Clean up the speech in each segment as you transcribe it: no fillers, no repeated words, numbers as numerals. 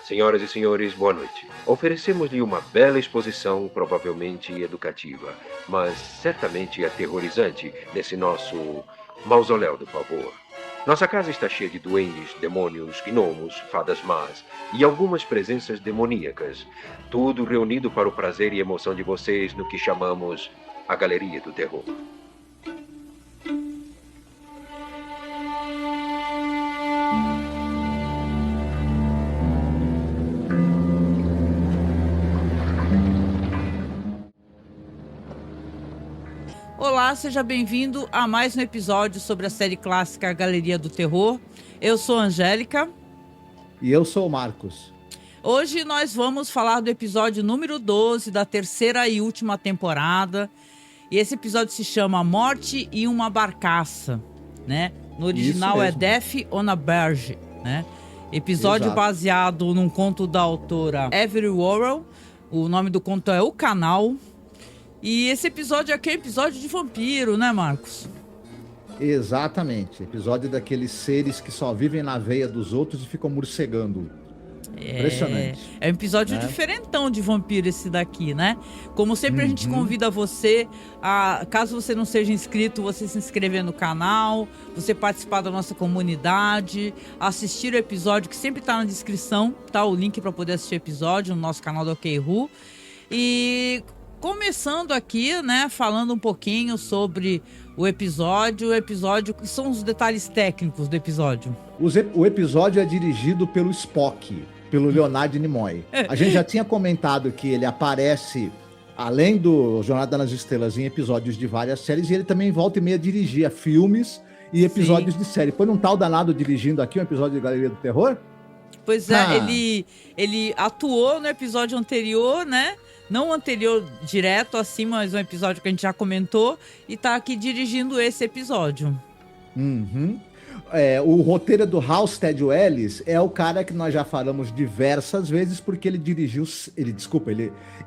Senhoras e senhores, boa noite. Oferecemos-lhe uma bela exposição, provavelmente educativa, mas certamente aterrorizante, nesse nosso mausoléu do pavor. Nossa casa está cheia de duendes, demônios, gnomos, fadas más e algumas presenças demoníacas. Tudo reunido para o prazer e emoção de vocês no que chamamos a Galeria do Terror. Olá, seja bem-vindo a mais um episódio sobre a série clássica Galeria do Terror. Eu sou a Angélica. E eu sou o Marcos. Hoje nós vamos falar do episódio número 12 da terceira e última temporada. E esse episódio se chama Morte e uma Barcaça, né? No original é Death on a Barge, né? Episódio Exato. baseado num conto da autora Avery Warrell. O nome do conto é O Canal. E esse episódio aqui é episódio de vampiro, né, Marcos? Exatamente. Episódio daqueles seres que só vivem na veia dos outros e ficam morcegando. Impressionante. É um episódio diferentão de vampiro esse daqui, né? Como sempre, a gente convida você a, caso você não seja inscrito, você se inscrever no canal, você participar da nossa comunidade, assistir o episódio que sempre tá na descrição, tá? O link para poder assistir o episódio no nosso canal do OK-Ru. E começando aqui, né, falando um pouquinho sobre o episódio, que são os detalhes técnicos do episódio. O episódio é dirigido pelo Spock, pelo Leonard Nimoy. A gente já tinha comentado que ele aparece, além do Jornada nas Estrelas, em episódios de várias séries, e ele também volta e meia dirigia filmes e episódios de série. Foi num tal danado dirigindo aqui um episódio de Galeria do Terror? Pois é, ele atuou no episódio anterior, né? Não o anterior direto assim, mas um episódio que a gente já comentou, e tá aqui dirigindo esse episódio. O roteiro do Halstead Ellis é o cara que nós já falamos diversas vezes, porque ele dirigiu,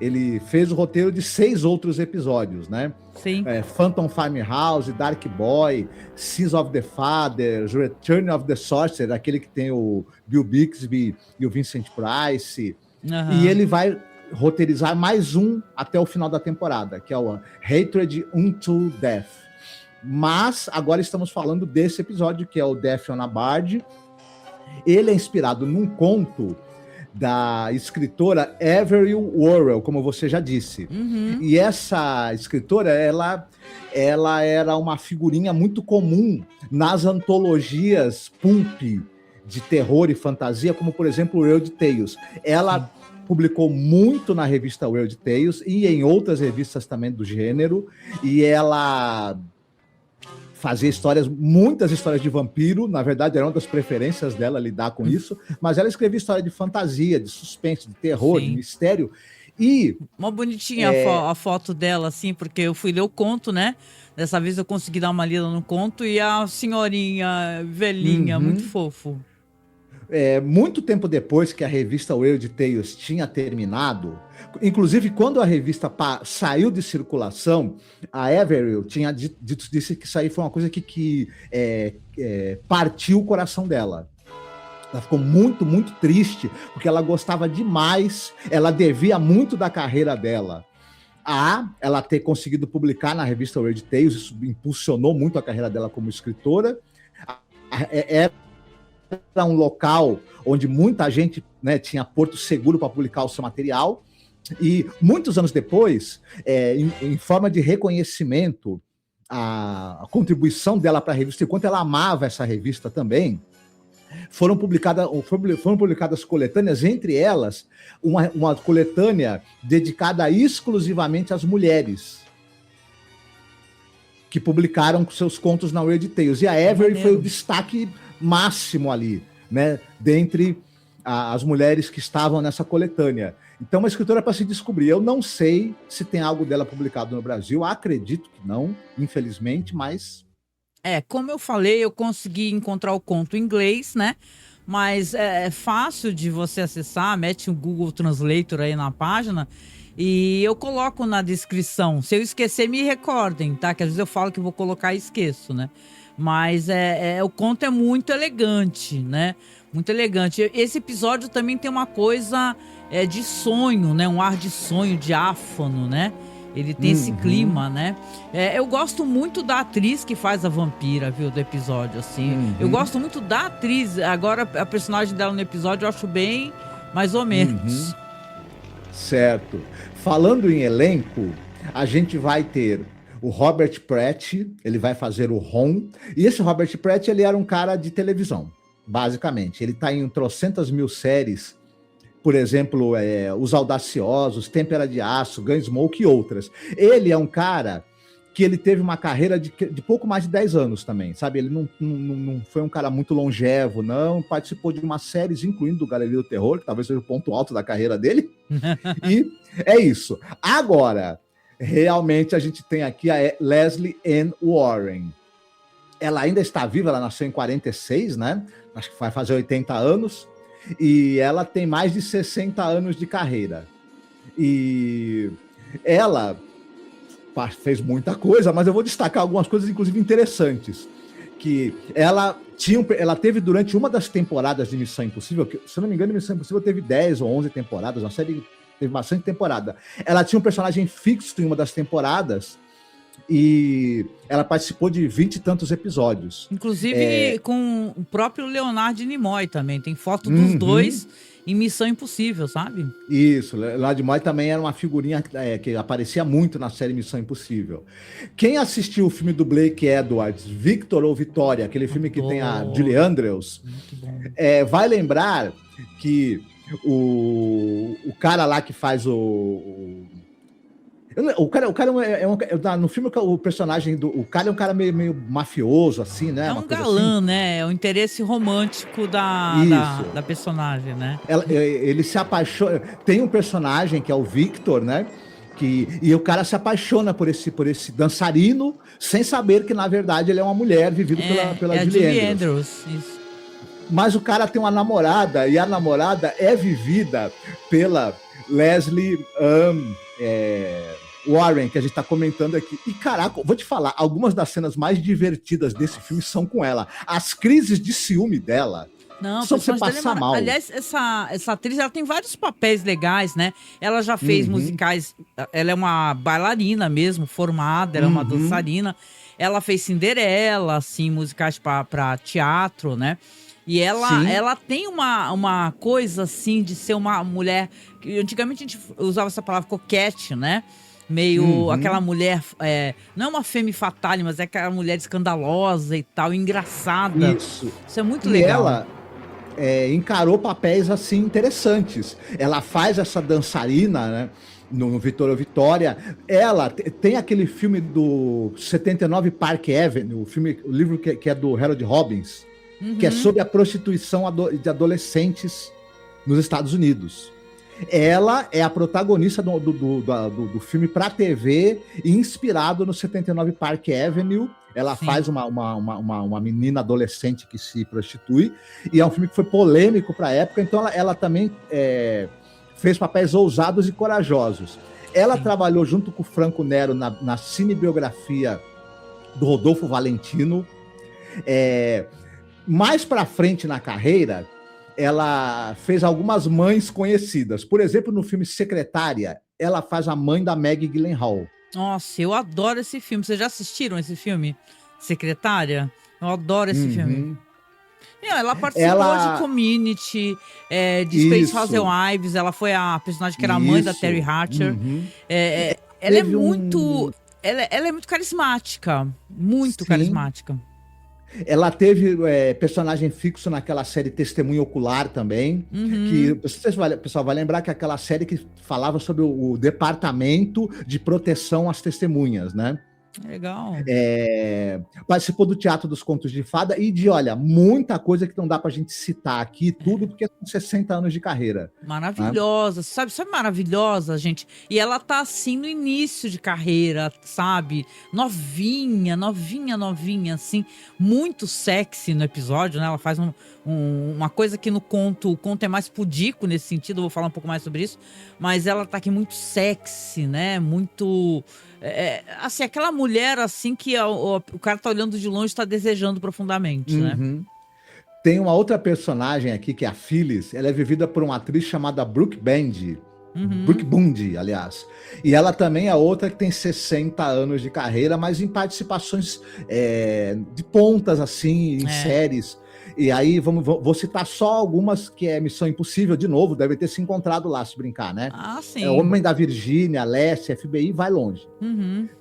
ele fez o roteiro de 6 outros episódios, né? Sim. Phantom Farmhouse, Dark Boy, Sins of the Father, Return of the Sorcerer, aquele que tem o Bill Bixby e o Vincent Price. E ele vai roteirizar mais um até o final da temporada, que é o Hatred Unto Death. Mas agora estamos falando desse episódio, que é o Death on a Barge. Ele é inspirado num conto da escritora Avery Warrell, como você já disse. E essa escritora, ela era uma figurinha muito comum nas antologias pulp de terror e fantasia, como, por exemplo, Weird Tales. Ela publicou muito na revista Weird Tales e em outras revistas também do gênero, e ela fazia muitas histórias de vampiro. Na verdade, era uma das preferências dela lidar com isso, mas ela escrevia história de fantasia, de suspense, de terror, de mistério. E uma bonitinha a foto dela, assim, porque eu fui ler o conto, né? Dessa vez eu consegui dar uma lida no conto, e a senhorinha velhinha, muito fofo. Muito tempo depois que a revista Weird Tales tinha terminado, inclusive quando a revista saiu de circulação, a Avery disse que isso aí foi uma coisa que partiu o coração dela. Ela ficou muito, muito triste, porque ela gostava demais, ela devia muito da carreira dela a ela ter conseguido publicar na revista Weird Tales. Isso impulsionou muito a carreira dela como escritora. Era um local onde muita gente, né, tinha porto seguro para publicar o seu material, e muitos anos depois, em forma de reconhecimento a contribuição dela para a revista, e quanto ela amava essa revista também, foram publicadas coletâneas, entre elas uma coletânea dedicada exclusivamente às mulheres que publicaram seus contos na Weird Tales, e a Avery foi o destaque máximo ali, né, dentre as mulheres que estavam nessa coletânea. Então, uma escritora para se descobrir. Eu não sei se tem algo dela publicado no Brasil, acredito que não, infelizmente, mas... Como eu falei, eu consegui encontrar o conto em inglês, né, mas é fácil de você acessar, mete o Google Translator aí na página, e eu coloco na descrição. Se eu esquecer, me recordem, tá, que às vezes eu falo que vou colocar e esqueço, né. Mas o conto é muito elegante, né? Muito elegante. Esse episódio também tem uma coisa de sonho, né? Um ar de sonho, diáfano, né? Ele tem esse clima, né? Eu gosto muito da atriz que faz a vampira, viu? Do episódio, assim. Eu gosto muito da atriz. Agora, a personagem dela no episódio eu acho bem mais ou menos. Certo. Falando em elenco, a gente vai ter o Robert Pratt, ele vai fazer o Ron. E esse Robert Pratt, ele era um cara de televisão, basicamente. Ele tá em trocentas mil séries, por exemplo, Os Audaciosos, Têmpera de Aço, Gunsmoke e outras. Ele é um cara que ele teve uma carreira de pouco mais de 10 anos também, sabe? Ele não foi um cara muito longevo, não. Participou de uma série, incluindo o Galeria do Terror, que talvez seja o ponto alto da carreira dele. E é isso. Agora, realmente, a gente tem aqui a Lesley Ann Warren. Ela ainda está viva, ela nasceu em 46, né? Acho que vai fazer 80 anos. E ela tem mais de 60 anos de carreira. E ela fez muita coisa, mas eu vou destacar algumas coisas, inclusive, interessantes. Que ela teve durante uma das temporadas de Missão Impossível, que, se eu não me engano, Missão Impossível teve 10 ou 11 temporadas, uma série teve bastante temporada. Ela tinha um personagem fixo em uma das temporadas e ela participou de 20 e tantos episódios. Inclusive com o próprio Leonard Nimoy também. Tem foto dos dois em Missão Impossível, sabe? Isso, Leonard Nimoy também era uma figurinha que aparecia muito na série Missão Impossível. Quem assistiu o filme do Blake Edwards, Victor ou Vitória, aquele filme que tem a Julie Andrews, vai lembrar que o cara lá que faz no filme o personagem o cara é um cara meio mafioso, assim, né? É um galã, assim, né? É o interesse romântico da personagem, né? Ele se apaixona. Tem um personagem que é o Victor, né? E o cara se apaixona por esse dançarino, sem saber que, na verdade, ele é uma mulher vivida pela Julie Andrews. Isso. Mas o cara tem uma namorada, e a namorada é vivida pela Lesley Warren, que a gente tá comentando aqui. E, caraca, vou te falar, algumas das cenas mais divertidas desse filme são com ela. As crises de ciúme dela são pra você passar mal. Aliás, essa atriz, ela tem vários papéis legais, né? Ela já fez musicais, ela é uma bailarina mesmo, formada, ela é uma dançarina. Ela fez Cinderela, assim, musicais pra teatro, né? E ela tem uma coisa, assim, de ser uma mulher... Antigamente a gente usava essa palavra coquete, né? Meio aquela mulher... não é uma femme fatale, mas é aquela mulher escandalosa e tal, engraçada. Isso é muito legal. Ela encarou papéis, assim, interessantes. Ela faz essa dançarina, né? No Vitor ou Vitória. Ela tem aquele filme do 79 Park Avenue, o livro que é do Harold Robbins, que é sobre a prostituição de adolescentes nos Estados Unidos. Ela é a protagonista do filme para TV, inspirado no 79 Park Avenue. Ela faz uma menina adolescente que se prostitui, e é um filme que foi polêmico para a época, então ela também fez papéis ousados e corajosos. Ela trabalhou junto com o Franco Nero na cinebiografia do Rodolfo Valentino. Mais para frente na carreira, ela fez algumas mães conhecidas. Por exemplo, no filme Secretária, ela faz a mãe da Maggie Gyllenhaal. Nossa, eu adoro esse filme. Vocês já assistiram esse filme, Secretária? Eu adoro esse filme. Ela participou de Community, de Space House Wives. Ela foi a personagem que era a mãe da Terry Hatcher. Ela é muito... Ela é muito carismática. Muito carismática. Ela teve personagem fixo naquela série Testemunho Ocular também, que o pessoal vai lembrar que é aquela série que falava sobre o departamento de proteção às testemunhas, né? Legal. Participou do Teatro dos Contos de Fada e olha, muita coisa que não dá pra gente citar aqui, tudo porque são 60 anos de carreira. Maravilhosa, né? Sabe maravilhosa, gente? E ela tá assim no início de carreira, sabe? Novinha, assim, muito sexy no episódio, né? Ela faz uma coisa que no conto, o conto é mais pudico nesse sentido, eu vou falar um pouco mais sobre isso, mas ela tá aqui muito sexy, né? Muito... assim, aquela mulher assim que o cara tá olhando de longe e tá desejando profundamente, né? Tem uma outra personagem aqui, que é a Phyllis. Ela é vivida por uma atriz chamada Brooke Bundy. Brooke Bundy, aliás. E ela também é outra que tem 60 anos de carreira, mas em participações de pontas, assim, em séries. E aí, vou citar só algumas, que é Missão Impossível, de novo, deve ter se encontrado lá, se brincar, né? Ah, sim. Homem da Virgínia, Leste, FBI, vai longe.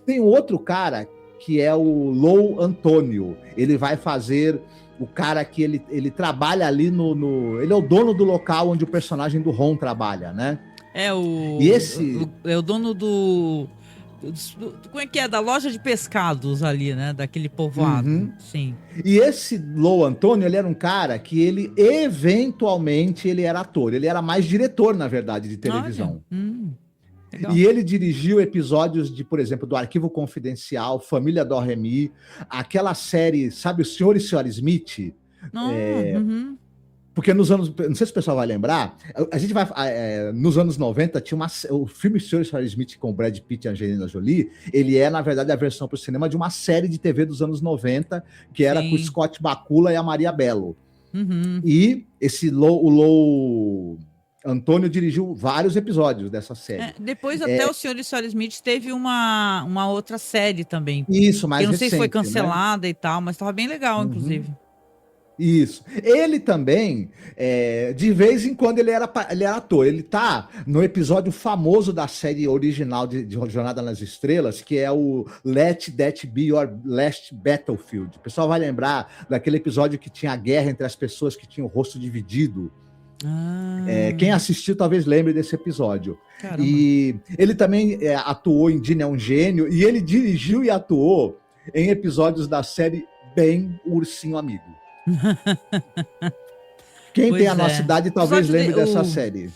Tem outro cara, que é o Lou Antônio. Ele vai fazer o cara que ele trabalha ali ele é o dono do local onde o personagem do Ron trabalha, né? É o dono como é que é? Da loja de pescados ali, né? Daquele povoado. Sim. E esse Lou Antônio, ele era um cara que ele, eventualmente, ele era ator. Ele era mais diretor, na verdade, de televisão. E ele dirigiu episódios por exemplo, do Arquivo Confidencial, Família Doremi, aquela série, sabe, O Senhor e Senhora Smith? Porque nos anos... Não sei se o pessoal vai lembrar. A gente vai... nos anos 90, tinha o filme O Senhor e Senhora Smith com Brad Pitt e Angelina Jolie. Ele é, na verdade, a versão para o cinema de uma série de TV dos anos 90, que era com o Scott Bakula e a Maria Bello. E o Lou Antônio dirigiu vários episódios dessa série. Depois até O Senhor e Senhora Smith teve uma outra série também. Isso, mais eu não recente, sei se foi cancelada, né? E tal, mas estava bem legal, inclusive. Isso. Ele também, de vez em quando, ele era ator. Ele tá no episódio famoso da série original de Jornada nas Estrelas, que é o Let That Be Your Last Battlefield. O pessoal vai lembrar daquele episódio que tinha a guerra entre as pessoas que tinham o rosto dividido. Quem assistiu talvez lembre desse episódio. Caramba. E ele também atuou em Dini é um Gênio, e ele dirigiu e atuou em episódios da série Ben, o Ursinho Amigo. Quem tem a nossa idade talvez lembre dessa série.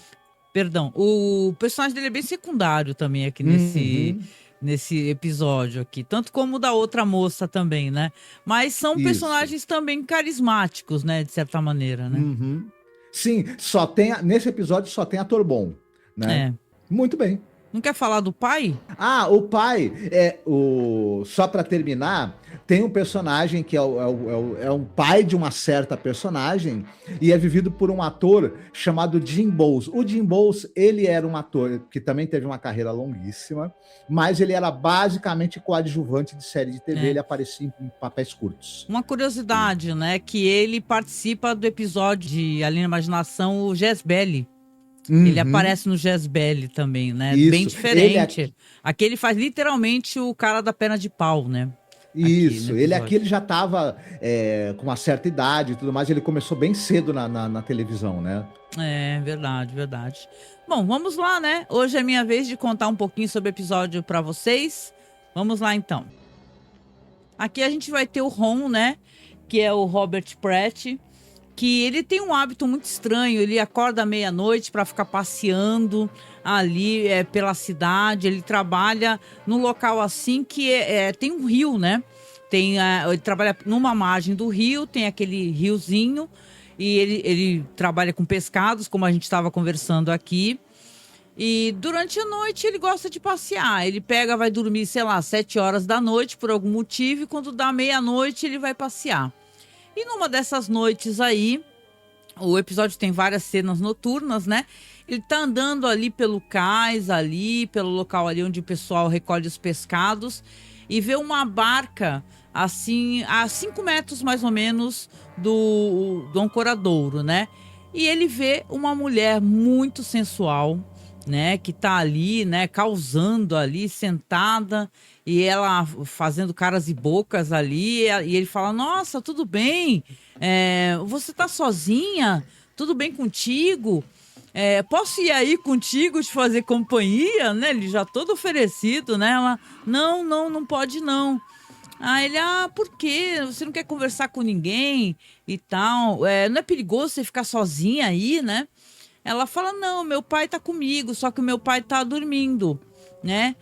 Perdão, o personagem dele é bem secundário também aqui nesse episódio aqui, tanto como o da outra moça também, né? Mas são personagens também carismáticos, né? De certa maneira, né? Sim, nesse episódio só tem ator bom, né? Muito bem. Não quer falar do pai? O pai, só para terminar, tem um personagem que é um pai de uma certa personagem e é vivido por um ator chamado Jim Bowles. O Jim Bowles, ele era um ator que também teve uma carreira longuíssima, mas ele era basicamente coadjuvante de série de TV, ele aparecia em papéis curtos. Uma curiosidade, né, que ele participa do episódio de Além da Imaginação, o Jezebel. Ele aparece no Jezebel também, né? Isso. Bem diferente. Aqui ele faz literalmente o cara da perna de pau, né? Isso, ele já estava com uma certa idade e tudo mais, ele começou bem cedo na televisão, né? Verdade. Bom, vamos lá, né? Hoje é minha vez de contar um pouquinho sobre o episódio para vocês. Vamos lá, então. Aqui a gente vai ter o Ron, né? Que é o Robert Pratt, que ele tem um hábito muito estranho. Ele acorda à meia-noite para ficar passeando ali pela cidade. Ele trabalha num local assim que tem um rio, né? Ele trabalha numa margem do rio, tem aquele riozinho, e ele trabalha com pescados, como a gente estava conversando aqui. E durante a noite ele gosta de passear. Ele vai dormir, 7 horas da noite por algum motivo, e quando dá meia-noite ele vai passear. E numa dessas noites aí, o episódio tem várias cenas noturnas, né? Ele tá andando ali pelo cais, ali, pelo local ali onde o pessoal recolhe os pescados, e vê uma barca, assim, a 5 metros mais ou menos do ancoradouro, né? E ele vê uma mulher muito sensual, né? Que tá ali, né? Causando ali, sentada, e ela fazendo caras e bocas ali, e ele fala: nossa, tudo bem? Você tá sozinha? Tudo bem contigo? Posso ir aí contigo te fazer companhia, né? Ele já todo oferecido, né? Ela: não pode não. Aí ele: por quê? Você não quer conversar com ninguém e tal? Não é perigoso você ficar sozinha aí, né? Ela fala: não, meu pai tá comigo, só que o meu pai tá dormindo, né?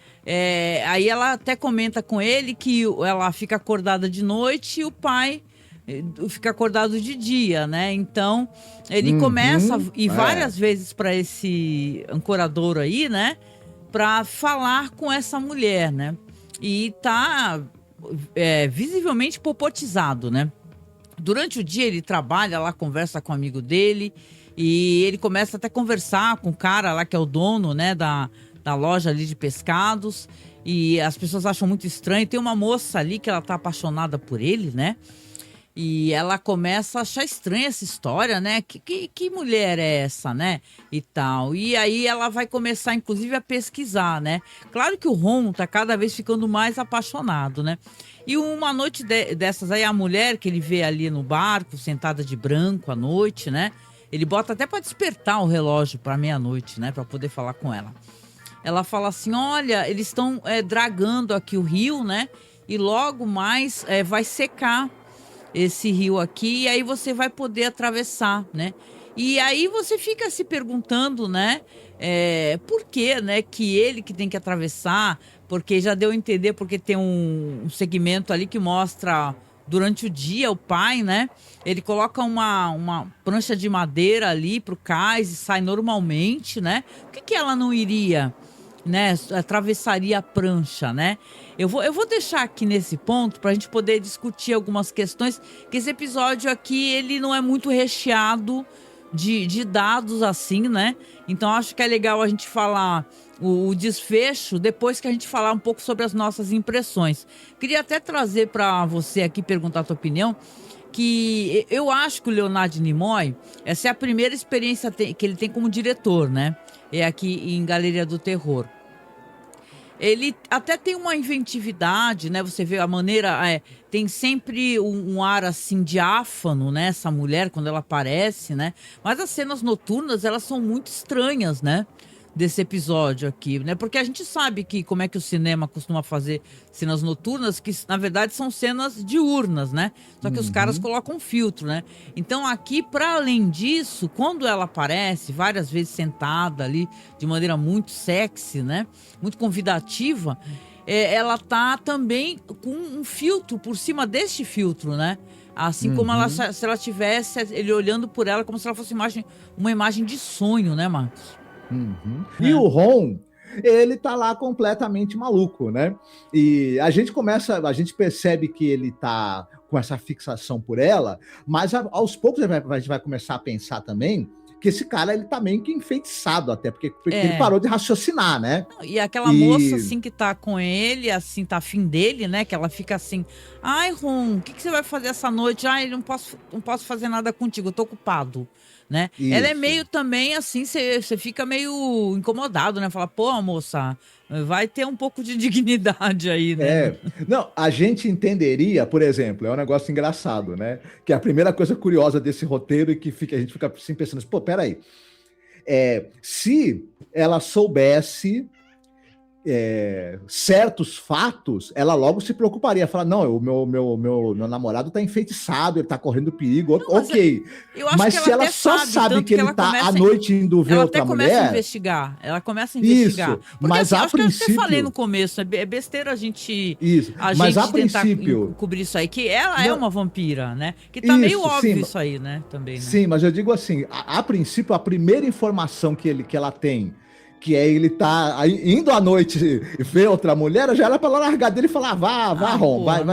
Aí ela até comenta com ele que ela fica acordada de noite e o pai fica acordado de dia, né? Então ele começa a ir várias vezes para esse ancoradouro aí, né? Para falar com essa mulher, né? E tá visivelmente popotizado, né? Durante o dia ele trabalha lá, conversa com um amigo dele e ele começa até a conversar com o cara lá que é o dono, né, da loja ali de pescados, e as pessoas acham muito estranho. Tem uma moça ali que ela tá apaixonada por ele, né? E ela começa a achar estranha essa história, né? Que mulher é essa, né? E tal. E aí ela vai começar, inclusive, a pesquisar, né? Claro que o Ron tá cada vez ficando mais apaixonado, né? E uma noite dessas aí, a mulher que ele vê ali no barco, sentada de branco à noite, né? Ele bota até para despertar o relógio para meia-noite, né? Para poder falar com ela. Ela fala assim, olha, eles estão dragando aqui o rio, né? E logo mais vai secar esse rio aqui, e aí você vai poder atravessar, né? E aí você fica se perguntando, né? Por que, né? Que ele que tem que atravessar, porque já deu a entender, porque tem um segmento ali que mostra durante o dia o pai, né? Ele coloca uma prancha de madeira ali pro cais e sai normalmente, né? Por que ela não iria, né, atravessaria a prancha, né? Eu vou deixar aqui nesse ponto para a gente poder discutir algumas questões, que esse episódio aqui, ele não é muito recheado de dados assim, né? Então acho que é legal a gente falar o desfecho depois que a gente falar um pouco sobre as nossas impressões. Queria até trazer para você aqui, perguntar a tua opinião, que eu acho que o Leonard Nimoy, essa é a primeira experiência que ele tem como diretor, né? É aqui em Galeria do Terror. Ele até tem uma inventividade, né? Você vê a maneira... tem sempre um ar, assim, diáfano, né? Essa mulher, quando ela aparece, né? Mas as cenas noturnas, elas são muito estranhas, né? Desse episódio aqui, né? Porque a gente sabe que como é que o cinema costuma fazer cenas noturnas, que na verdade são cenas diurnas, né? Só que os caras colocam filtro, né? Então aqui, para além disso, quando ela aparece várias vezes sentada ali de maneira muito sexy, né? Muito convidativa, ela tá também com um filtro por cima deste filtro, né? Assim como se ela tivesse ele olhando por ela como se ela fosse uma imagem de sonho, né, Marcos? E o Ron, ele tá lá completamente maluco, né? E a gente percebe que ele tá com essa fixação por ela, mas aos poucos a gente vai começar a pensar também que esse cara, ele tá meio que enfeitiçado até, porque ele parou de raciocinar, né? E aquela moça, assim, que tá com ele, assim, tá afim dele, né? Que ela fica assim, ai, Ron, o que você vai fazer essa noite? Ai, não posso fazer nada contigo, eu tô ocupado. Né? Ela é meio também assim, você fica meio incomodado, né? Fala, pô, moça, vai ter um pouco de dignidade aí, né? Não, a gente entenderia, por exemplo, é um negócio engraçado, né? Que a primeira coisa curiosa desse roteiro é que a gente fica assim pensando, pô, peraí, se ela soubesse certos fatos, ela logo se preocuparia, falar, não, o meu namorado tá enfeitiçado, ele tá correndo perigo, não, ok. Mas se ela só sabe que ele tá à noite indo ver outra mulher... Ela começa a investigar. Isso, porque, mas assim, a princípio... que eu até falei no começo, é besteira a gente tentar cobrir isso aí, que ela é uma vampira, né? Que tá meio óbvio isso aí, né? Também, né? Sim, mas eu digo assim, a princípio, a primeira informação que ela tem, que ele tá indo à noite e ver outra mulher, já era pra ela largar dele e falar, vá, Ron, vai.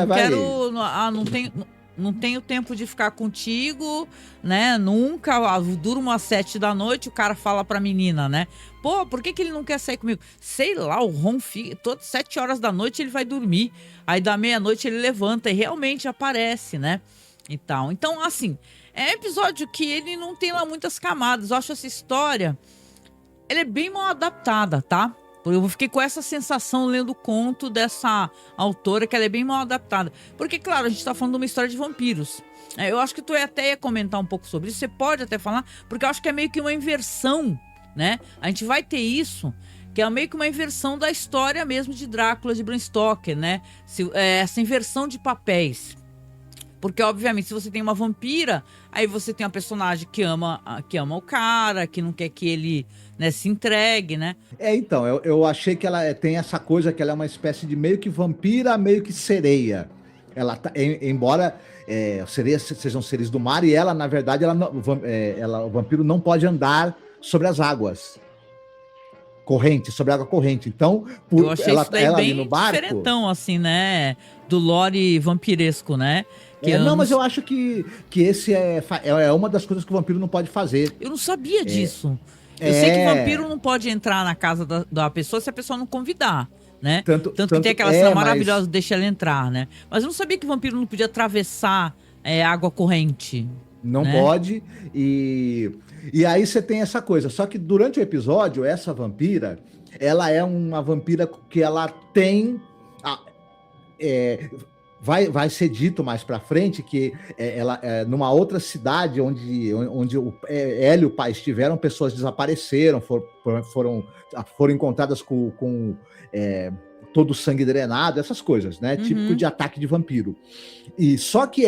Não tenho tempo de ficar contigo, né? Nunca, durmo às 7 da noite, o cara fala pra menina, né? Pô, por que ele não quer sair comigo? Sei lá, o Ron fica, todas 7 horas da noite ele vai dormir, aí da meia-noite ele levanta e realmente aparece, né? Então, assim, é um episódio que ele não tem lá muitas camadas. Eu acho essa história... Ela é bem mal adaptada, tá? Eu fiquei com essa sensação lendo o conto dessa autora, que ela é bem mal adaptada. Porque, claro, a gente tá falando de uma história de vampiros. Eu acho que tu até ia comentar um pouco sobre isso. Você pode até falar, porque eu acho que é meio que uma inversão, né? A gente vai ter isso, que é meio que uma inversão da história mesmo de Drácula, de Bram Stoker, né? Essa inversão de papéis. Porque, obviamente, se você tem uma vampira, aí você tem uma personagem que ama o cara, que não quer que ele, né, se entregue, né? Então, eu achei que ela tem essa coisa, que ela é uma espécie de meio que vampira, meio que sereia. Ela embora sereias sejam seres do mar, e ela, na verdade, o vampiro não pode andar sobre as águas. corrente, sobre água corrente. Então, eu achei isso daí ela bem ali no barco, diferentão, assim, né? Do lore vampiresco, né? Que não, mas eu acho que esse é uma das coisas que o vampiro não pode fazer. Eu não sabia disso. Eu sei que vampiro não pode entrar na casa da pessoa se a pessoa não convidar, né? Tanto que tem aquela cena maravilhosa, deixa ela entrar, né? Mas eu não sabia que vampiro não podia atravessar água corrente. Não, né? Pode. E aí você tem essa coisa. Só que durante o episódio, essa vampira, ela é uma vampira que ela tem... Vai ser dito mais pra frente que ela numa outra cidade onde ela e o pai estiveram, pessoas desapareceram, foram encontradas com todo o sangue drenado, essas coisas, né? Uhum. Típico de ataque de vampiro. E só que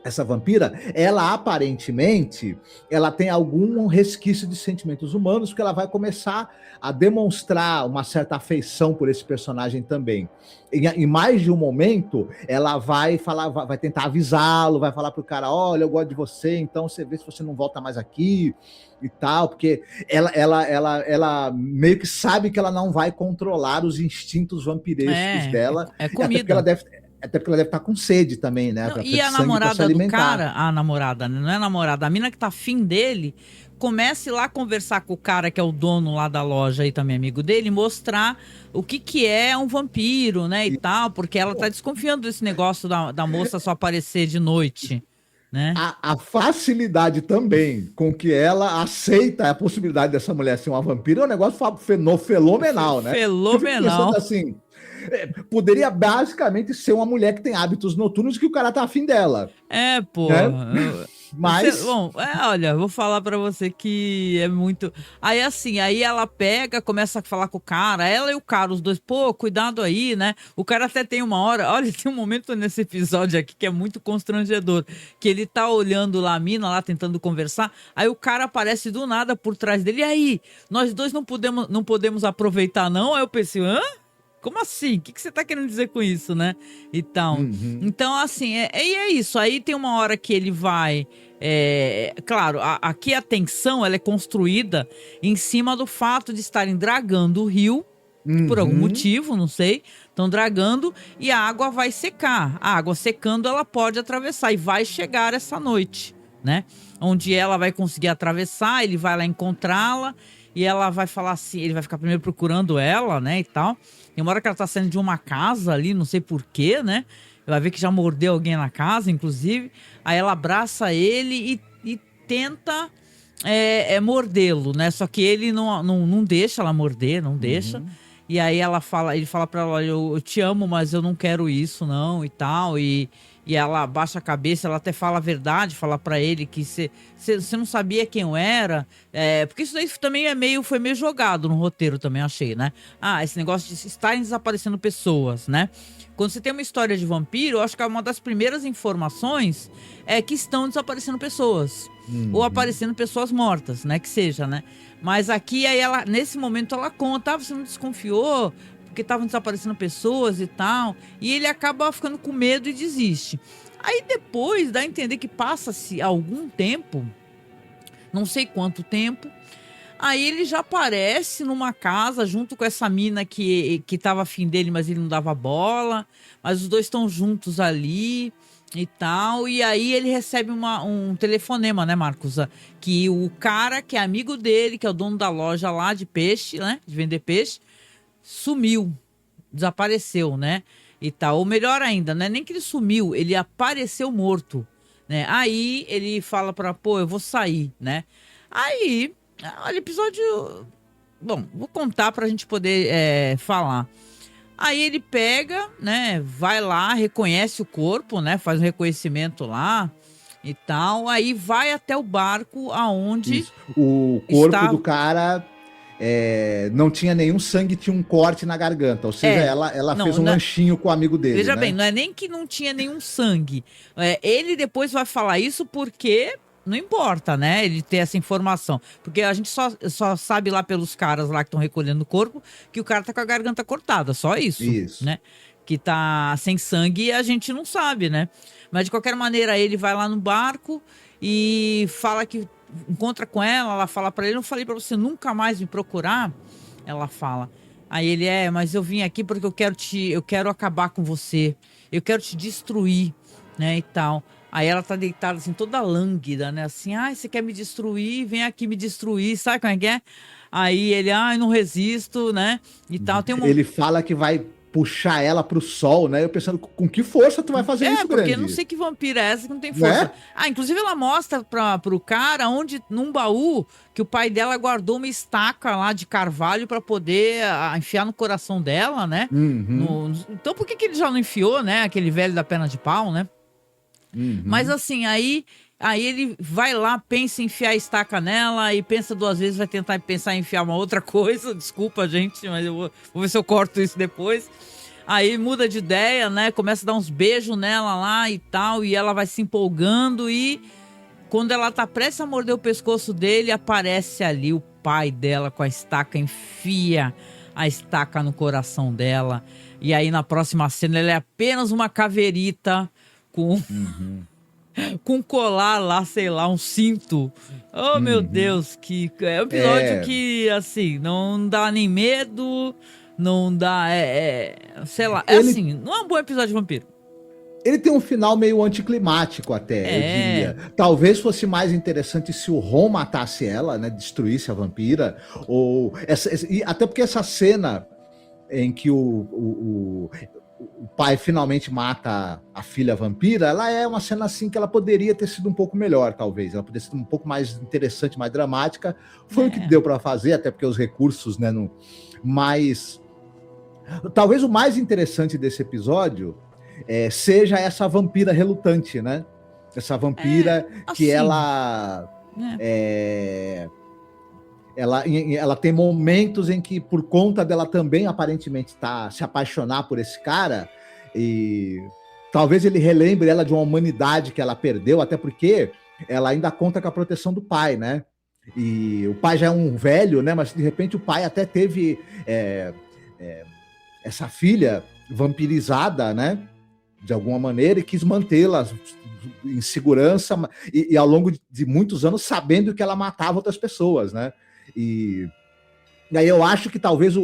essa vampira, ela aparentemente, ela tem algum resquício de sentimentos humanos, porque ela vai começar a demonstrar uma certa afeição por esse personagem também. Em mais de um momento, ela vai falar, vai tentar avisá-lo, vai falar pro cara, olha, eu gosto de você, então você vê se você não volta mais aqui e tal, porque ela meio que sabe que ela não vai controlar os instintos vampirescos dela. É comida. Até porque ela deve estar com sede também, né? Não, e a namorada do cara, a namorada, não é a namorada, a mina que tá afim dele, comece lá a conversar com o cara que é o dono lá da loja e também amigo dele, mostrar o que é um vampiro, né, e tal, porque ela tá desconfiando desse negócio da moça só aparecer de noite, né? A facilidade também com que ela aceita a possibilidade dessa mulher ser uma vampira é um negócio fenomenal, né? Fenomenal. Assim, poderia basicamente ser uma mulher que tem hábitos noturnos que o cara tá afim dela. Pô. Né? Mas... Bom, olha, vou falar pra você que é muito... Aí assim, aí ela pega, começa a falar com o cara, ela e o cara, os dois, pô, cuidado aí, né? O cara até tem uma hora, olha, tem um momento nesse episódio aqui que é muito constrangedor, que ele tá olhando lá a mina, lá tentando conversar, aí o cara aparece do nada por trás dele, e aí, nós dois não podemos aproveitar não? Aí eu pensei, hã? Como assim? O que você tá querendo dizer com isso, né? Então, assim, é isso. Aí tem uma hora que ele vai... claro, aqui a tensão ela é construída em cima do fato de estarem dragando o rio, por algum motivo, não sei. Estão dragando e a água vai secar. A água secando, ela pode atravessar e vai chegar essa noite, né? Onde ela vai conseguir atravessar, ele vai lá encontrá-la e ela vai falar assim, ele vai ficar primeiro procurando ela, né, e tal. Tem uma hora que ela tá saindo de uma casa ali, não sei porquê, né? Vai ver que já mordeu alguém na casa, inclusive. Aí ela abraça ele e tenta mordê-lo, né? Só que ele não deixa ela morder, não deixa. E aí ele fala pra ela, olha, eu te amo, mas eu não quero isso, não, e tal. E ela abaixa a cabeça, ela até fala a verdade, fala pra ele que você não sabia quem eu era. Porque isso daí também foi meio jogado no roteiro também, achei, né? Esse negócio de estarem desaparecendo pessoas, né? Quando você tem uma história de vampiro, eu acho que uma das primeiras informações é que estão desaparecendo pessoas. Ou aparecendo pessoas mortas, né? Que seja, né? Mas aqui, aí ela, nesse momento, ela conta, você não desconfiou? Porque estavam desaparecendo pessoas e tal. E ele acaba ficando com medo e desiste. Aí depois dá a entender que passa-se algum tempo, não sei quanto tempo, aí ele já aparece numa casa junto com essa mina que tava afim dele, mas ele não dava bola. Mas os dois estão juntos ali e tal. E aí ele recebe um telefonema, né, Marcos? Que o cara que é amigo dele, que é o dono da loja lá de peixe, né? De vender peixe, sumiu, desapareceu, né? E tal. Ou melhor ainda, não é nem que ele sumiu, ele apareceu morto, né? Aí ele fala eu vou sair, né? Aí, olha, episódio... Bom, vou contar pra gente poder falar. Aí ele pega, né? Vai lá, reconhece o corpo, né? Faz um reconhecimento lá e tal. Aí vai até o barco aonde... Isso. O corpo do cara... não tinha nenhum sangue, tinha um corte na garganta. Ou seja, ela fez um lanchinho com o amigo dele. Veja né? bem, não é nem que não tinha nenhum sangue. Ele depois vai falar isso porque não importa, né? Ele ter essa informação. Porque a gente só sabe lá pelos caras lá que estão recolhendo o corpo que o cara tá com a garganta cortada. Só isso. Isso. Né? Que tá sem sangue a gente não sabe, né? Mas de qualquer maneira, ele vai lá no barco e fala que encontra com ela fala pra ele, não falei pra você nunca mais me procurar? Ela fala. Aí ele, mas eu vim aqui porque eu quero acabar com você. Eu quero te destruir, né, e tal. Aí ela tá deitada assim, toda lânguida, né, assim, você quer me destruir? Vem aqui me destruir, sabe como é que é? Aí ele, eu não resisto, né, e tal. Ele fala que vai puxar ela pro sol, né? Eu pensando, com que força tu vai fazer isso, porque Grande? eu não sei que vampira é essa que não tem força. Né? Inclusive ela mostra pro cara num baú, que o pai dela guardou uma estaca lá de carvalho pra poder enfiar no coração dela, né? Então por que ele já não enfiou, né? Aquele velho da perna de pau, né? Mas assim, aí ele vai lá, pensa em enfiar a estaca nela e pensa 2 vezes, vai tentar pensar em enfiar uma outra coisa. Desculpa, gente, mas eu vou ver se eu corto isso depois. Aí muda de ideia, né? Começa a dar uns beijos nela lá e tal, e ela vai se empolgando e quando ela tá prestes a morder o pescoço dele, aparece ali o pai dela com a estaca, enfia a estaca no coração dela. E aí na próxima cena ela é apenas uma caveirita com com colar lá, sei lá, um cinto. Oh, meu Deus, que é um episódio que, assim, não dá nem medo, não dá, sei lá, assim, não é um bom episódio de vampiro. Ele tem um final meio anticlimático até, eu diria. Talvez fosse mais interessante se o Ron matasse ela, né, destruísse a vampira, ou até porque essa cena em que o pai finalmente mata a filha vampira, ela é uma cena assim que ela poderia ter sido um pouco melhor, talvez. Ela poderia ser um pouco mais interessante, mais dramática. Foi o que deu para fazer, até porque os recursos, né, mas talvez o mais interessante desse episódio seja essa vampira relutante, né? Essa vampira que assim, ela tem momentos em que, por conta dela também aparentemente se apaixonar por esse cara, e talvez ele relembre ela de uma humanidade que ela perdeu, até porque ela ainda conta com a proteção do pai, né? E o pai já é um velho, né? Mas de repente o pai até teve essa filha vampirizada, né? De alguma maneira, e quis mantê-la em segurança e ao longo de muitos anos sabendo que ela matava outras pessoas, né? E aí eu acho que talvez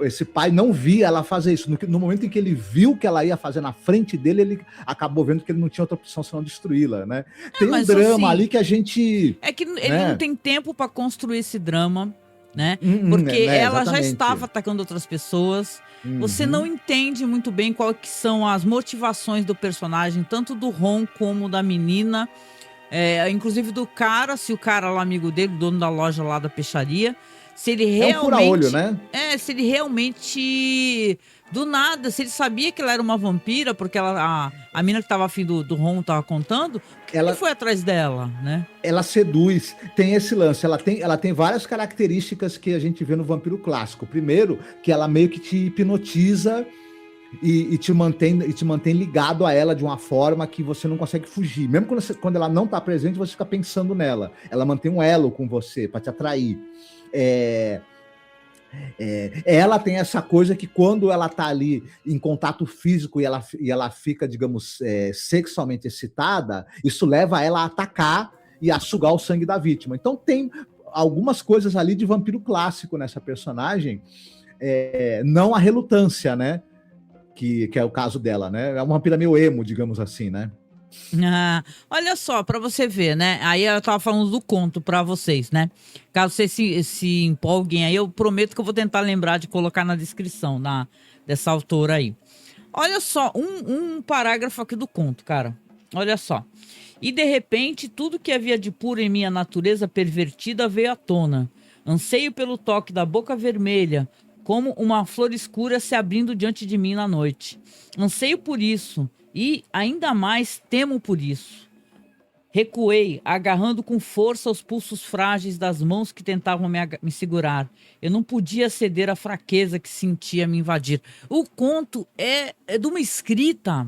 esse pai não via ela fazer isso. No momento em que ele viu que ela ia fazer na frente dele, ele acabou vendo que ele não tinha outra opção senão destruí-la, né? Tem um drama ali que a gente... É que ele não tem tempo para construir esse drama, né? Porque ela já estava atacando outras pessoas. Você não entende muito bem quais que são as motivações do personagem, tanto do Ron como da menina. Inclusive do cara, se o cara lá, amigo dele, dono da loja lá da peixaria, se ele realmente... É um fura-olho, né? Se ele realmente... Do nada, se ele sabia que ela era uma vampira, porque a mina que tava afim do Ron tava contando, ele foi atrás dela, né? Ela seduz, tem esse lance, ela tem várias características que a gente vê no vampiro clássico. Primeiro, que ela meio que te hipnotiza e te mantém ligado a ela de uma forma que você não consegue fugir. Mesmo quando ela não tá presente, você fica pensando nela. Ela mantém um elo com você para te atrair. Ela tem essa coisa que quando ela tá ali em contato físico e ela fica, digamos, sexualmente excitada, isso leva ela a atacar e a sugar o sangue da vítima. Então tem algumas coisas ali de vampiro clássico nessa personagem, não a relutância, né? Que é o caso dela, né? É uma vampira meio emo, digamos assim, né? Olha só, pra você ver, né? Aí eu tava falando do conto pra vocês, né? Caso vocês se empolguem aí, eu prometo que eu vou tentar lembrar de colocar na descrição dessa autora aí. Olha só, um parágrafo aqui do conto, cara. Olha só. E de repente, tudo que havia de puro em minha natureza pervertida veio à tona. Anseio pelo toque da boca vermelha, como uma flor escura se abrindo diante de mim na noite. Anseio por isso. E ainda mais temo por isso. Recuei, agarrando com força os pulsos frágeis das mãos que tentavam me segurar. Eu não podia ceder à fraqueza que sentia me invadir. O conto é de uma escrita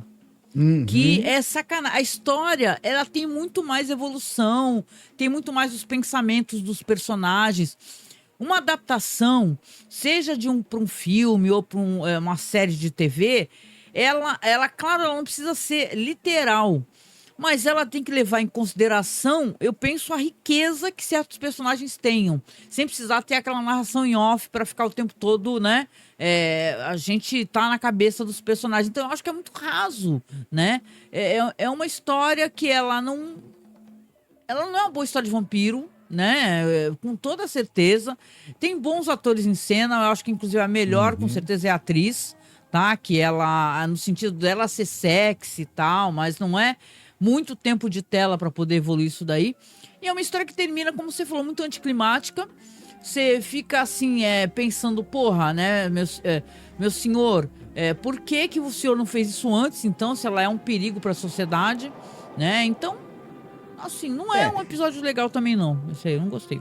que é sacanagem. A história, ela tem muito mais evolução, tem muito mais os pensamentos dos personagens. Uma adaptação, seja para um filme ou para uma série de TV... Ela, claro, ela não precisa ser literal, mas ela tem que levar em consideração, eu penso, a riqueza que certos personagens tenham, sem precisar ter aquela narração em off para ficar o tempo todo, né? A gente tá na cabeça dos personagens, então eu acho que é muito raso, né? É uma história que ela não é uma boa história de vampiro, né? Com toda certeza. Tem bons atores em cena, eu acho que inclusive a melhor, com certeza, é a atriz, tá? Que ela, no sentido dela ser sexy e tal, mas não é muito tempo de tela para poder evoluir isso daí. E é uma história que termina, como você falou, muito anticlimática. Você fica assim, pensando, porra, né, meu senhor, por que o senhor não fez isso antes, então, se ela é um perigo para a sociedade, né? Então, assim, não é um episódio legal também, não. Isso aí, eu não gostei.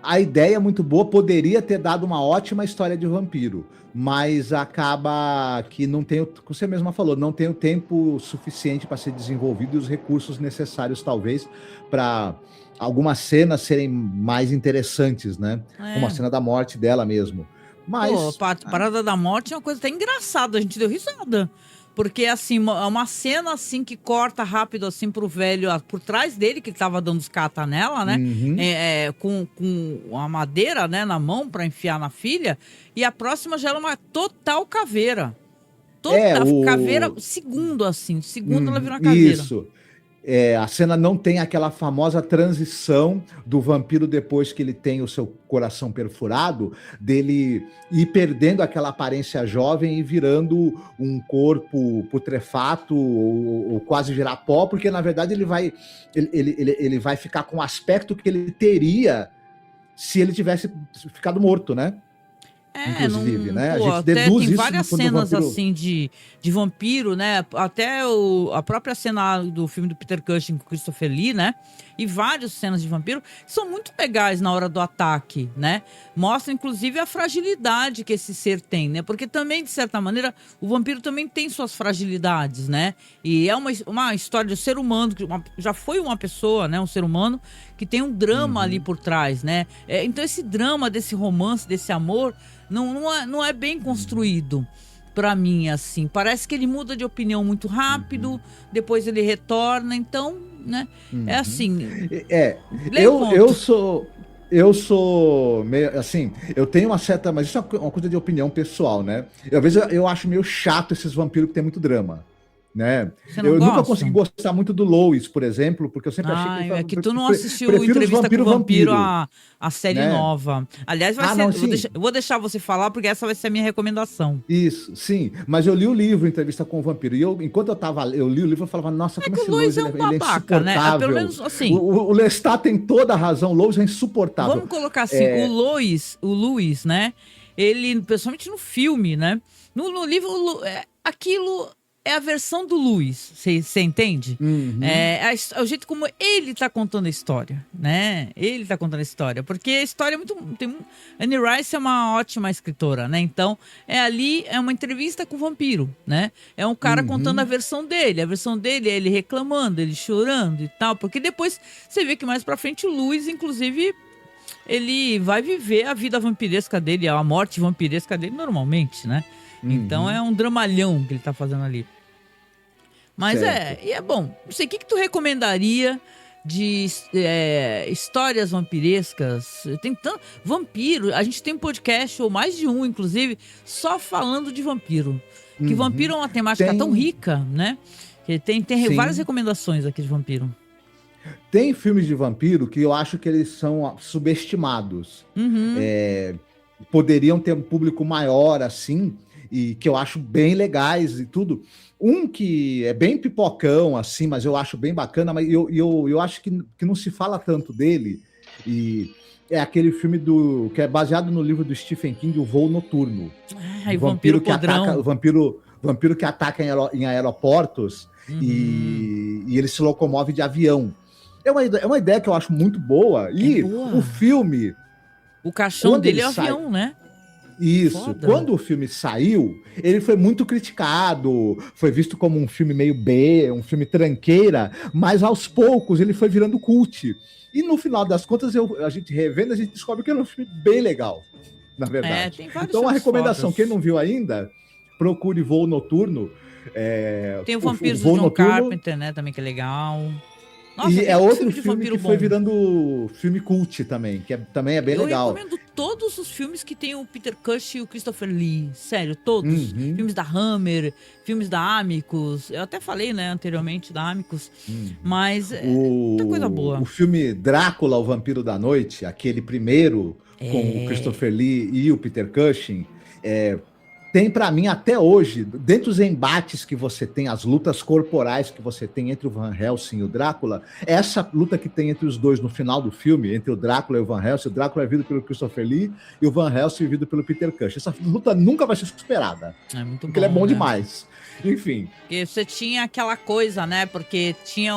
A ideia é muito boa, poderia ter dado uma ótima história de vampiro, mas acaba que não tem, como você mesma falou, não tem o tempo suficiente para ser desenvolvido e os recursos necessários, talvez, para algumas cenas serem mais interessantes, né? Como a cena da morte dela mesmo. Mas... Pô, a parada da morte é uma coisa até engraçada, a gente deu risada. Porque, assim, uma cena, assim, que corta rápido, assim, pro velho, por trás dele, que ele tava dando os cata nela, né? Com a madeira, né, na mão pra enfiar na filha. E a próxima já era uma total caveira. Caveira, segundo, assim. Segundo ela virou uma caveira. Isso. A cena não tem aquela famosa transição do vampiro depois que ele tem o seu coração perfurado, dele ir perdendo aquela aparência jovem e virando um corpo putrefato ou quase virar pó, porque na verdade ele vai ficar com o aspecto que ele teria se ele tivesse ficado morto, né? Inclusive, né? A gente deduz tem várias cenas vampiro... assim de vampiro, né? Até a própria cena do filme do Peter Cushing com Christopher Lee, né? E várias cenas de vampiro que são muito legais na hora do ataque, né? Mostra inclusive a fragilidade que esse ser tem, né? Porque também, de certa maneira, o vampiro também tem suas fragilidades, né? E é uma história de ser humano, que já foi uma pessoa, né? Um ser humano que tem um drama ali por trás, né? Então esse drama desse romance, desse amor, não é bem construído pra mim, assim. Parece que ele muda de opinião muito rápido, depois ele retorna, então, né? É assim. Eu sou meio assim, eu tenho uma certa, mas isso é uma coisa de opinião pessoal, né? Às vezes eu acho meio chato esses vampiros que tem muito drama. Né? Eu nunca consegui gostar muito do Lois, por exemplo, porque eu sempre achei que... É que tu não assistiu Entrevista com o Vampiro, a série nova. Aliás, vou deixar você falar, porque essa vai ser a minha recomendação. Isso, sim. Mas eu li o livro Entrevista com o Vampiro, e enquanto eu li o livro, eu falava, nossa, como esse Lois é um babaca, né? Pelo menos assim... O Lestat tem toda a razão, o Lois é insuportável. Vamos colocar assim, o Louis, né? Ele, pessoalmente no filme, né? No livro, aquilo... É a versão do Luiz, você entende? É o jeito como ele tá contando a história, né? Ele tá contando a história, porque a história é muito... Anne Rice é uma ótima escritora, né? Então, é uma entrevista com o vampiro, né? É um cara contando a versão dele é ele reclamando, ele chorando e tal, porque depois você vê que mais pra frente o Luiz, inclusive... Ele vai viver a vida vampiresca dele, a morte vampiresca dele normalmente, né? Então é um dramalhão que ele tá fazendo ali. Mas é bom. Não sei, o que tu recomendaria de histórias vampirescas? Tem tanto... Vampiro, a gente tem um podcast, ou mais de um, inclusive, só falando de vampiro. Que vampiro é uma temática tão rica, né? Que tem várias recomendações aqui de vampiro. Tem filmes de vampiro que eu acho que eles são subestimados. Poderiam ter um público maior, assim, e que eu acho bem legais e tudo. Um que é bem pipocão, assim, mas eu acho bem bacana, mas eu acho que não se fala tanto dele, e é aquele filme que é baseado no livro do Stephen King, O Voo Noturno. O vampiro que ataca, vampiro que ataca em aeroportos e ele se locomove de avião. É uma ideia que eu acho muito boa. E o filme... O caixão dele é o avião, né? Isso. Foda. Quando o filme saiu, ele foi muito criticado, foi visto como um filme meio B, um filme tranqueira, mas aos poucos ele foi virando cult. E no final das contas, a gente revendo, a gente descobre que era um filme bem legal, na verdade. Tem vários então, a recomendação, fodas. quem não viu ainda, procure Voo Noturno. Tem o Vampiros do John Noturno, Carpenter, né? Também que é legal. Nossa, e é outro filme que foi virando filme cult também, que também é bem legal. Eu recomendo todos os filmes que tem o Peter Cushing e o Christopher Lee. Sério, todos. Filmes da Hammer, filmes da Amicus. Eu até falei, né, anteriormente da Amicus. Mas muita coisa boa. O filme Drácula, o Vampiro da Noite, aquele primeiro com o Christopher Lee e o Peter Cushing, tem pra mim até hoje, dentro dos embates que você tem, as lutas corporais que você tem entre o Van Helsing e o Drácula, essa luta que tem entre os dois no final do filme, entre o Drácula e o Van Helsing, o Drácula é vivido pelo Christopher Lee e o Van Helsing é vivido pelo Peter Cushing. Essa luta nunca vai ser superada, porque ele é bom demais. Enfim. Porque você tinha aquela coisa, né? Porque tinha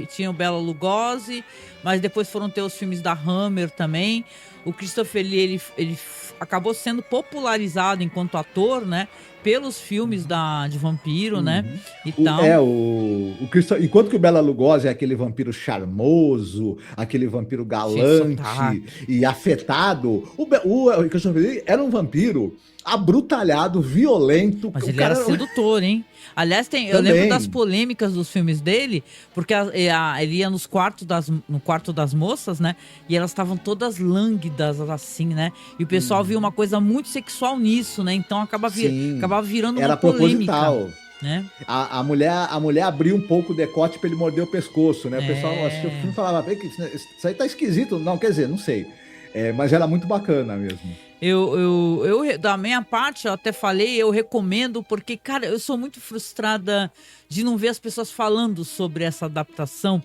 tinha o Bela Lugosi, mas depois foram ter os filmes da Hammer também. O Christopher Lee, ele acabou sendo popularizado enquanto ator, né? Pelos filmes de vampiro, né? E tal. Enquanto que o Bela Lugosi é aquele vampiro charmoso, aquele vampiro galante e afetado, o Christopher Lee era um vampiro abrutalhado, violento. Mas ele era sedutor, hein? Aliás, eu lembro das polêmicas dos filmes dele, porque ele ia no quarto das moças, né? E elas estavam todas lânguidas, assim, né? E o pessoal via uma coisa muito sexual nisso, né? Então acabava virando uma polêmica. Era proposital. Né? A mulher abriu um pouco o decote para ele morder o pessoal né? O pessoal assistia o filme e falava, isso aí tá esquisito. Não, quer dizer, não sei. Mas era muito bacana mesmo. Eu, da minha parte, eu até falei, eu recomendo, porque, cara, eu sou muito frustrada de não ver as pessoas falando sobre essa adaptação,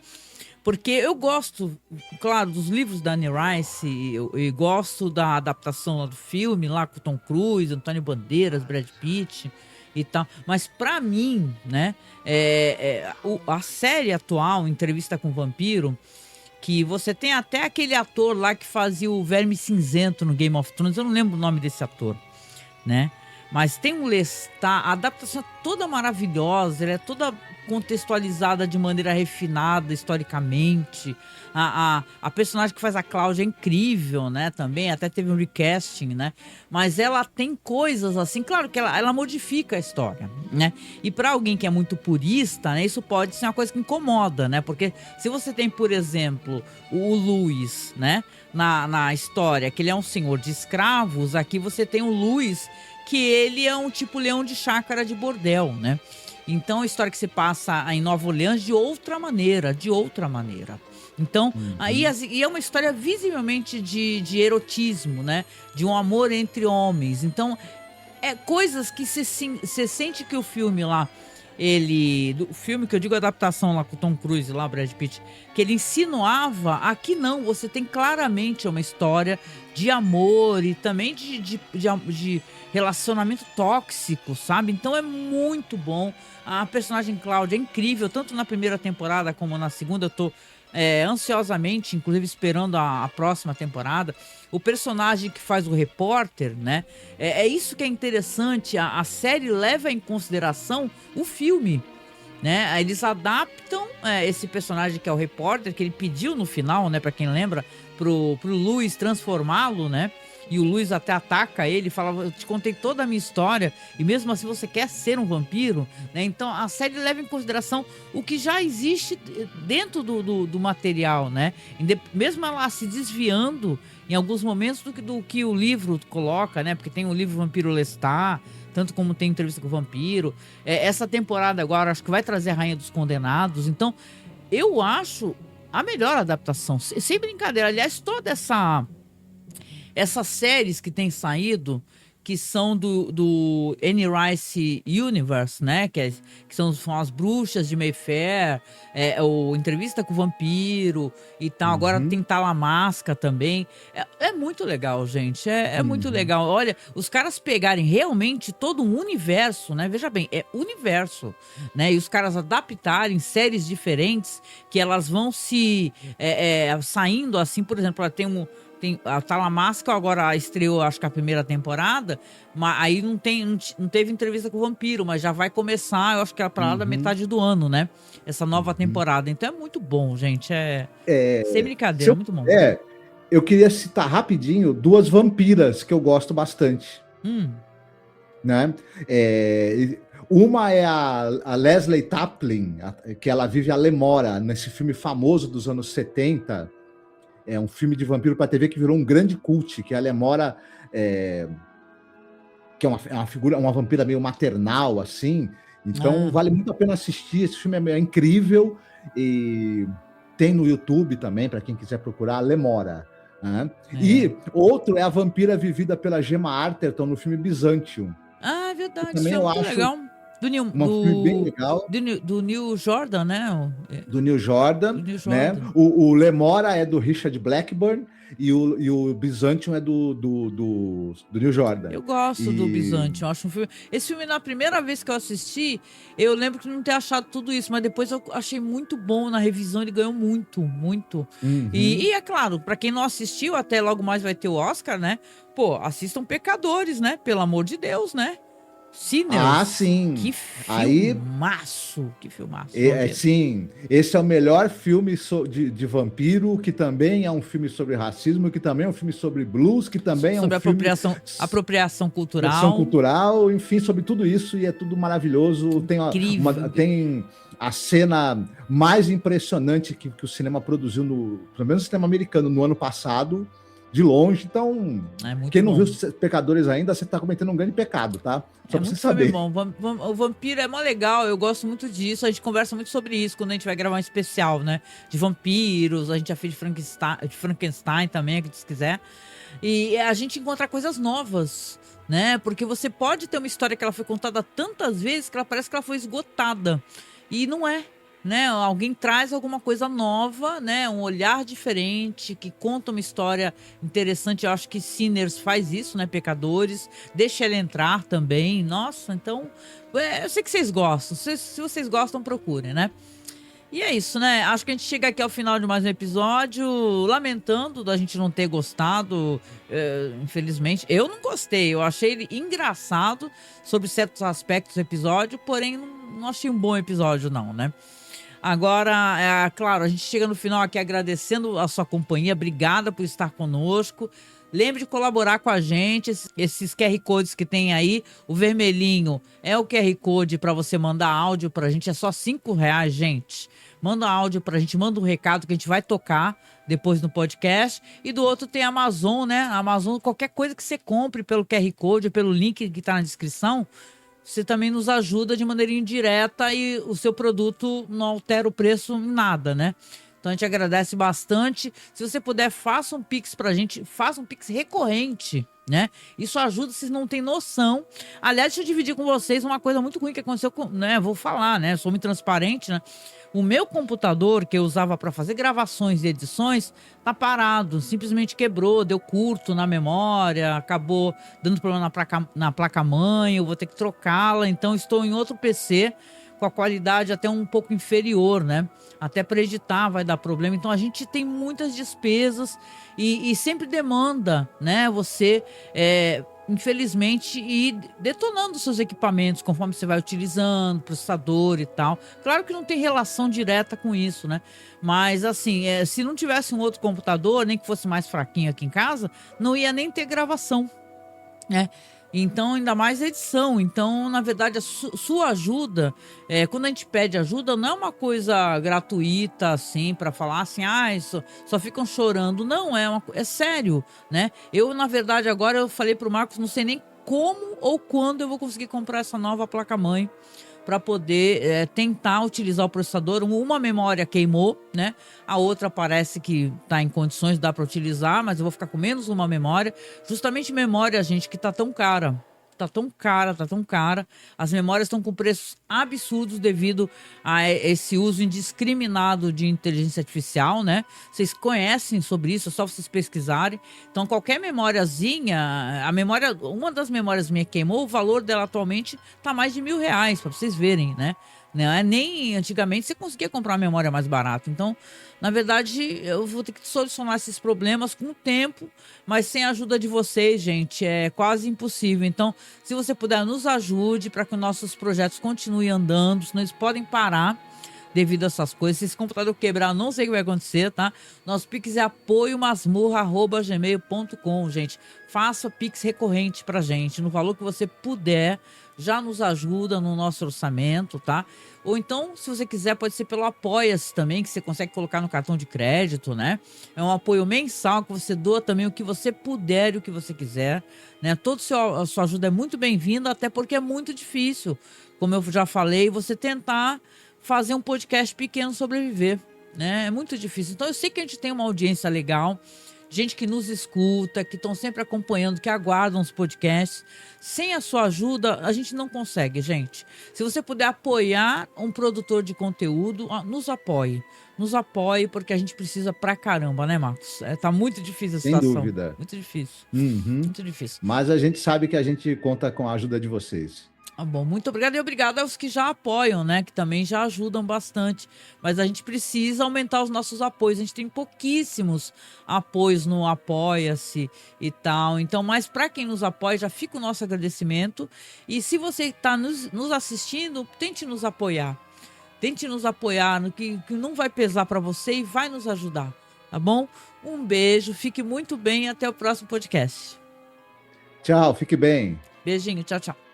porque eu gosto, claro, dos livros da Anne Rice, eu gosto da adaptação lá do filme, lá com Tom Cruise, Antônio Bandeiras, Brad Pitt e tal, mas pra mim, né, a série atual, Entrevista com o Vampiro, que você tem até aquele ator lá que fazia o Verme Cinzento no Game of Thrones, eu não lembro o nome desse ator, né? Mas tem um Lestat, a adaptação é toda maravilhosa, ela é toda contextualizada de maneira refinada historicamente. A personagem que faz a Cláudia é incrível, né? Também, até teve um recasting, né? Mas ela tem coisas assim, claro que ela modifica a história, né? E para alguém que é muito purista, né? Isso pode ser uma coisa que incomoda, né? Porque se você tem, por exemplo, o Louis, né? Na história, que ele é um senhor de escravos, aqui você tem o Louis, que ele é um tipo leão de chácara de bordel, né? Então a história que se passa em Nova Orleans de outra maneira. Então, aí e é uma história visivelmente de erotismo, né? De um amor entre homens. Então, coisas que você sente que o filme lá, o filme que eu digo adaptação lá com o Tom Cruise, lá, Brad Pitt, que ele insinuava, aqui não, você tem claramente uma história de amor e também de relacionamento tóxico, sabe? Então é muito bom. A personagem Cláudia é incrível, tanto na primeira temporada como na segunda. Eu tô ansiosamente, inclusive, esperando a próxima temporada. O personagem que faz o repórter, né? É isso que é interessante. A série leva em consideração o filme, né? Eles adaptam esse personagem que é o repórter, que ele pediu no final, né? Pra quem lembra, pro Louis transformá-lo, né? E o Louis até ataca ele, fala, eu te contei toda a minha história e mesmo assim você quer ser um vampiro, né? Então a série leva em consideração o que já existe dentro do material, né? Mesmo ela se desviando em alguns momentos do que o livro coloca, né? Porque tem o livro Vampiro Lestat, tanto como tem Entrevista com o Vampiro. Essa temporada agora acho que vai trazer a Rainha dos Condenados. Então eu acho a melhor adaptação, sem brincadeira. Aliás, toda essas séries que têm saído, que são do Anne Rice Universe, né? Que são as bruxas de Mayfair, o Entrevista com o Vampiro e tal. Agora tem Talamasca também. É muito legal, gente. É muito legal. Olha, os caras pegarem realmente todo um universo, né? Veja bem, é universo, né? E os caras adaptarem séries diferentes que elas vão saindo assim, por exemplo, ela tem a Talamasca agora estreou, acho que a primeira temporada, mas aí não teve Entrevista com o Vampiro, mas já vai começar, eu acho que é pra lá da metade do ano, né? Essa nova temporada. Então é muito bom, gente. Sem brincadeira, muito bom. Eu queria citar rapidinho duas vampiras que eu gosto bastante. né? Uma é a Leslie Taplin, que ela vive a Lemora, nesse filme famoso dos anos 70. É um filme de vampiro para TV que virou um grande cult, que a Lemora, que é uma figura, uma vampira meio maternal, assim. Então, vale muito a pena assistir. Esse filme é incrível e tem no YouTube também, para quem quiser procurar, Lemora. Né? E outro é a vampira vivida pela Gemma Arterton no filme Byzantium. Ah, é verdade. Também eu acho legal. filme bem legal. Do Neil Jordan, né? Do Neil Jordan. Né? O Lemora é do Richard Blackburn e o Byzantium é do Neil Jordan. Eu gosto do Byzantium. Eu acho um filme... Esse filme, na primeira vez que eu assisti, eu lembro de não ter achado tudo isso, mas depois eu achei muito bom. Na revisão ele ganhou muito, muito. Uhum. E é claro, para quem não assistiu, até logo mais vai ter o Oscar, né? Pô, assistam Pecadores, né? Pelo amor de Deus, né? Sinners. Ah, sim. Que filmaço. Que filmaço. Sim, esse é o melhor filme de vampiro, que também é um filme sobre racismo, que também é um filme sobre blues, que também é um filme... apropriação cultural. Apropriação cultural, enfim, sobre tudo isso, e é tudo maravilhoso. Tem a cena mais impressionante que o cinema produziu, pelo menos o cinema americano, no ano passado, de longe. Então, quem não viu os Pecadores ainda, você tá cometendo um grande pecado, tá? Só pra você saber. Bom. O Vampiro é mó legal, eu gosto muito disso. A gente conversa muito sobre isso quando a gente vai gravar um especial, né? De vampiros, a gente já fez de Frankenstein também, que se quiser. E a gente encontra coisas novas, né? Porque você pode ter uma história que ela foi contada tantas vezes que ela parece que ela foi esgotada. E não é. Né? Alguém traz alguma coisa nova, né? Um olhar diferente, que conta uma história interessante. Eu acho que Sinners faz isso, né? Pecadores, deixa ela entrar também. Nossa, então eu sei que vocês gostam. Se vocês gostam, procurem, né? E é isso, né? Acho que a gente chega aqui ao final de mais um episódio, lamentando da gente não ter gostado, infelizmente. Eu não gostei, eu achei ele engraçado sobre certos aspectos do episódio, porém não achei um bom episódio não, né? Agora, claro, a gente chega no final aqui agradecendo a sua companhia. Obrigada por estar conosco. Lembre de colaborar com a gente. Esses QR Codes que tem aí, o vermelhinho é o QR Code para você mandar áudio pra gente. É só R$5, gente. Manda áudio pra gente, manda um recado que a gente vai tocar depois no podcast. E do outro tem a Amazon, né? A Amazon, qualquer coisa que você compre pelo QR Code, pelo link que tá na descrição, você também nos ajuda de maneira indireta e o seu produto não altera o preço em nada, né? Então a gente agradece bastante. Se você puder, faça um Pix pra gente, faça um Pix recorrente, né? Isso ajuda, vocês não têm noção. Aliás, deixa eu dividir com vocês uma coisa muito ruim que aconteceu com, né? Vou falar, né? Sou muito transparente, né? O meu computador que eu usava para fazer gravações e edições tá parado, simplesmente quebrou, deu curto na memória, acabou dando problema na placa-mãe, eu vou ter que trocá-la, então estou em outro PC com a qualidade até um pouco inferior, né? Até para editar vai dar problema, então a gente tem muitas despesas e sempre demanda, né? Você infelizmente, ir detonando seus equipamentos conforme você vai utilizando, processador e tal. Claro que não tem relação direta com isso, né? Mas, assim, se não tivesse um outro computador, nem que fosse mais fraquinho aqui em casa, não ia nem ter gravação, né? Então, ainda mais edição. Então, na verdade, a sua ajuda, quando a gente pede ajuda, não é uma coisa gratuita, assim, para falar assim, só ficam chorando. Não, é sério, né? Eu, na verdade, agora eu falei pro Marcos, não sei nem como ou quando eu vou conseguir comprar essa nova placa-mãe para poder tentar utilizar o processador. Uma memória queimou, né? A outra parece que está em condições, dá para utilizar, mas eu vou ficar com menos uma memória. Justamente memória, gente, que tá tão cara. Tá tão cara. As memórias estão com preços absurdos devido a esse uso indiscriminado de inteligência artificial, né? Vocês conhecem sobre isso, é só vocês pesquisarem. Então, qualquer memóriazinha, uma das memórias minha queimou, o valor dela atualmente tá mais de R$1.000, para vocês verem, né? Nem antigamente você conseguia comprar uma memória mais barata. Então, na verdade, eu vou ter que solucionar esses problemas com o tempo, mas sem a ajuda de vocês, gente, é quase impossível. Então, se você puder, nos ajude para que os nossos projetos continuem andando, senão eles podem parar. devido a essas coisas. Se esse computador quebrar, eu não sei o que vai acontecer, tá? Nosso Pix é apoiomasmurra@gmail.com, gente. Faça Pix recorrente pra gente, no valor que você puder, já nos ajuda no nosso orçamento, tá? Ou então, se você quiser, pode ser pelo Apoia-se também, que você consegue colocar no cartão de crédito, né? É um apoio mensal que você doa também o que você puder e o que você quiser, né? A sua ajuda é muito bem-vinda, até porque é muito difícil, como eu já falei, você tentar fazer um podcast pequeno sobreviver, né? É muito difícil. Então, eu sei que a gente tem uma audiência legal, gente que nos escuta, que estão sempre acompanhando, que aguardam os podcasts. Sem a sua ajuda, a gente não consegue, gente. Se você puder apoiar um produtor de conteúdo, nos apoie. Nos apoie, porque a gente precisa pra caramba, né, Marcos? Tá muito difícil a situação. Sem dúvida. Muito difícil. Uhum. Muito difícil. Mas a gente sabe que a gente conta com a ajuda de vocês. Bom, muito obrigada e obrigado aos que já apoiam, né? Que também já ajudam bastante. Mas a gente precisa aumentar os nossos apoios. A gente tem pouquíssimos apoios no Apoia-se e tal. Então, mas para quem nos apoia, já fica o nosso agradecimento. E se você está nos assistindo, tente nos apoiar. Tente nos apoiar no que não vai pesar para você e vai nos ajudar, tá bom? Um beijo, fique muito bem e até o próximo podcast. Tchau, fique bem. Beijinho, tchau, tchau.